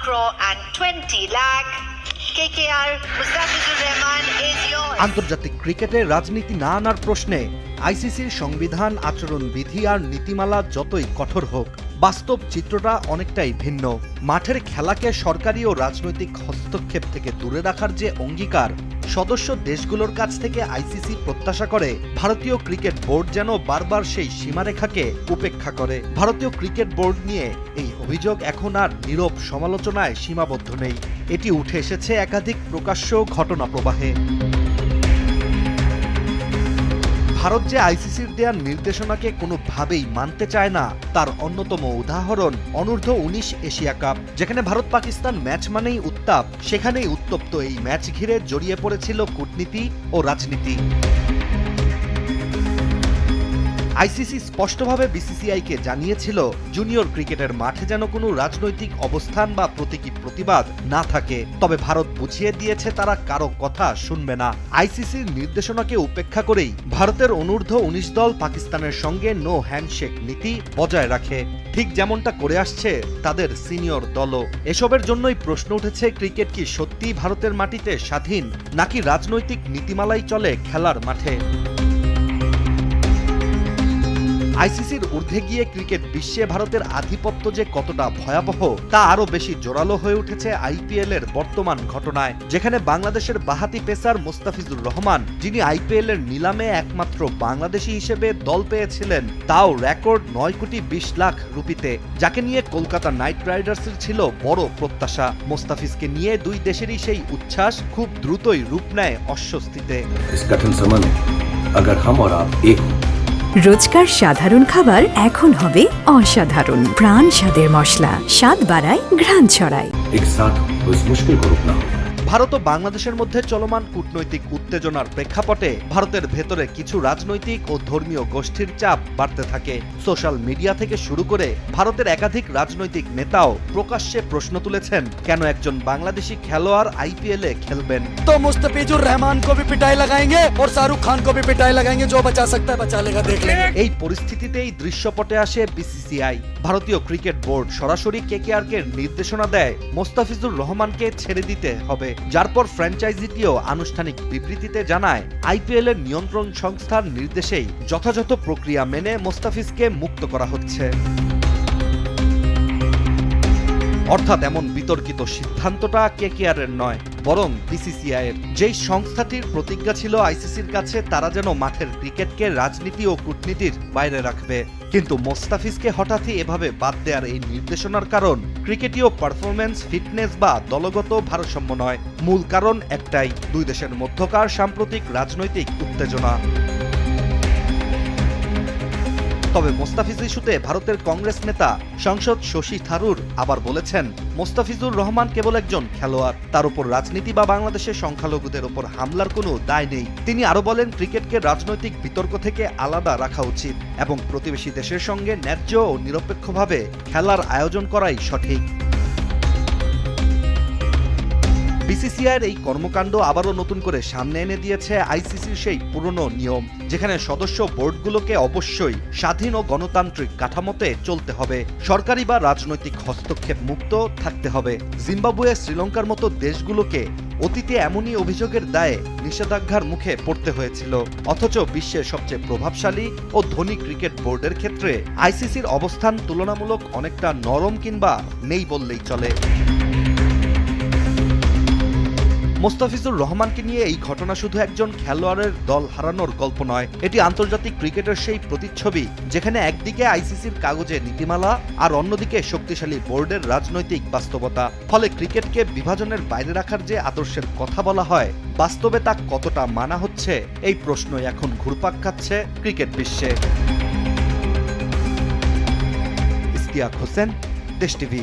crore and 20 lakh. KKR, Mustafizur Rahman is yours. আন্তর্জাতিক ক্রিকেটে রাজনীতি না আনার প্রশ্নে আইসিসির সংবিধান, আচরণবিধি আর নীতিমালা যতই কঠোর হোক, বাস্তব চিত্রটা অনেকটাই ভিন্ন। মাঠের খেলাকে সরকারি ও রাজনৈতিক হস্তক্ষেপ থেকে দূরে রাখার যে অঙ্গীকার সদস্য দেশগুলোর কাছ থেকে আইসিসি প্রত্যাশা করে, ভারতীয় ক্রিকেট বোর্ড যেন বারবার সেই সীমারেখাকে উপেক্ষা করে। ভারতীয় ক্রিকেট বোর্ড নিয়ে এই অভিযোগ এখন আর নীরব সমালোচনায় সীমাবদ্ধ নেই, এটি উঠে এসেছে একাধিক প্রকাশ্য ঘটনা প্রবাহে। ভারত যে আইসিসির দেওয়ার নির্দেশনাকে কোনোভাবেই মানতে চায় না, তার অন্যতম উদাহরণ অনূর্ধ্ব-19 এশিয়া কাপ, যেখানে ভারত পাকিস্তান ম্যাচ মানেই উত্তাপ, সেখানেই উত্তপ্ত এই ম্যাচ ঘিরে জড়িয়ে পড়েছিল কূটনীতি ও রাজনীতি। আইসিসি স্পষ্টভাবে বিসিসিআইকে জানিয়েছিল, জুনিয়র ক্রিকেটের মাঠে যেন কোনো রাজনৈতিক অবস্থান বা প্রতীকী প্রতিবাদ না থাকে। তবে ভারত বুঝিয়ে দিয়েছে তারা কারো কথা শুনবে না। আইসিসির নির্দেশনাকে উপেক্ষা করেই ভারতের অনূর্ধ্ব-19 দল পাকিস্তানের সঙ্গে নো হ্যান্ডশেক নীতি বজায় রাখে, ঠিক যেমনটা করে আসছে তাদের সিনিয়র দলও। এসবের জন্যই প্রশ্ন উঠেছে, ক্রিকেট কি সত্যিই ভারতের মাটিতে স্বাধীন, নাকি রাজনৈতিক নীতিমালাই চলে খেলার মাঠে? আইসিসির ঊর্ধ্বে গিয়ে ক্রিকেট বিশ্বে ভারতের আধিপত্য যে কতটা ভয়াবহ তা আরও বেশি জোরালো হয়ে উঠেছে আইপিএল এর বর্তমান ঘটনায়, যেখানে বাংলাদেশের বাঁহাতি পেসার মোস্তাফিজুর রহমান, যিনি আইপিএল এর নিলামে একমাত্র বাংলাদেশি হিসেবে দল পেয়েছিলেন, তাও রেকর্ড 9 কোটি 20 লাখ রুপিতে, যাকে নিয়ে কলকাতা নাইট রাইডার্সের ছিল বড় প্রত্যাশা। মোস্তাফিজকে নিয়ে দুই দেশেরই সেই উচ্ছ্বাস খুব দ্রুতই রূপ নেয় অস্বস্তিতে। রোজকার সাধারণ খাবার এখন হবে অসাধারণ। প্রাণ স্বাদের মশলা, স্বাদ বাড়ায়, ঘ্রাণ ছড়ায়। ভারত ও বাংলাদেশের মধ্যে চলমান কূটনৈতিক উত্তেজনার প্রেক্ষাপটে ভারতের ভেতরে কিছু রাজনৈতিক ও ধর্মীয় গোষ্ঠীর চাপ বাড়তে থাকে। সোশ্যাল মিডিয়া থেকে শুরু করে ভারতের একাধিক রাজনৈতিক নেতাও প্রকাশ্যে প্রশ্ন তুলেছেন, কেন একজন বাংলাদেশি খেলোয়াড় আইপিএল এ খেলবেন। তো মুস্তাফিজুর রহমান কো ভি পিটাই লাগাएंगे और শাহরুখ খান কো ভি পিটাই লাগাएंगे, जो बचा सकता है बचा लेगा, देख लेंगे। এই পরিস্থিতিতেই দৃশ্যপটে আসে বিসিসিআই। ভারতীয় ক্রিকেট বোর্ড সরাসরি কেকেআর কে নির্দেশনা দেয়, মোস্তাফিজুর রহমানকে ছেড়ে দিতে হবে, যার পর ফ্র্যাঞ্চাইজিটিও আনুষ্ঠানিক বিবৃতিতে জানায়, আইপিএল এর নিয়ন্ত্রণ সংস্থার নির্দেশেই যথাযথ প্রক্রিয়া মেনে মোস্তাফিজকে মুক্ত করা হচ্ছে। অর্থাৎ এমন বিতর্কিত সিদ্ধান্তটা কেকেআর এর নয়, বরং বিসিসিআই এর, যেই সংস্থাটির প্রতিজ্ঞা ছিল আইসিসির কাছে তারা যেন মাঠের ক্রিকেটকে রাজনীতি ও কূটনীতির বাইরে রাখবে। কিন্তু মোস্তাফিজকে হঠাৎই এভাবে বাদ দেওয়ার এই নির্দেশনার কারণ ক্রিকেটীয় পারফরম্যান্স, ফিটনেস বা দলগত ভারসাম্য নয়। মূল কারণ একটাই, দুই দেশের মধ্যকার সাম্প্রতিক রাজনৈতিক উত্তেজনা। তবে মোস্তাফিজ ইস্যুতে ভারতের কংগ্রেস নেতা সাংসদ শশী থারুর আবার বলেছেন, মোস্তাফিজুর রহমান কেবল একজন খেলোয়াড়, তার উপর রাজনীতি বা বাংলাদেশের সংখ্যালঘুদের উপর হামলার কোনো দায় নেই। তিনি আরো বলেন, ক্রিকেটকে রাজনৈতিক বিতর্ক থেকে আলাদা রাখা উচিত এবং প্রতিবেশী দেশের সঙ্গে ন্যায্য ও নিরপেক্ষভাবে খেলার আয়োজন করাই সঠিক। বিসিসিআইয়ের এই কর্মকাণ্ড আবারও নতুন করে সামনে এনে দিয়েছে আইসিসির সেই পুরনো নিয়ম, যেখানে সদস্য বোর্ডগুলোকে অবশ্যই স্বাধীন ও গণতান্ত্রিক কাঠামোতে চলতে হবে, সরকারি বা রাজনৈতিক হস্তক্ষেপ মুক্ত থাকতে হবে। জিম্বাবুয়ে, শ্রীলঙ্কার মতো দেশগুলোকে অতীতে এমনই অভিযোগের দায়ে নিষেধাজ্ঞার মুখে পড়তে হয়েছিল, অথচ বিশ্বের সবচেয়ে প্রভাবশালী ও ধনী ক্রিকেট বোর্ডের ক্ষেত্রে আইসিসির অবস্থান তুলনামূলক অনেকটা নরম কিংবা নেই বললেই চলে। মোস্তাফিজুর রহমানকে নিয়ে এই ঘটনা শুধু একজন খেলোয়াড়ের দল হারানোর গল্প নয়, এটি আন্তর্জাতিক ক্রিকেটের সেই প্রতিচ্ছবি, যেখানে একদিকে আইসিসির কাগজে নীতিমালা আর অন্যদিকে শক্তিশালী বোর্ডের রাজনৈতিক বাস্তবতা। ফলে ক্রিকেটকে বিভাজনের বাইরে রাখার যে আদর্শের কথা বলা হয়, বাস্তবে তা কতটা মানা হচ্ছে, এই প্রশ্নই এখন ঘুরপাক খাচ্ছে ক্রিকেট বিশ্বে। ইশতিয়াক হোসেন, দেশ টিভি।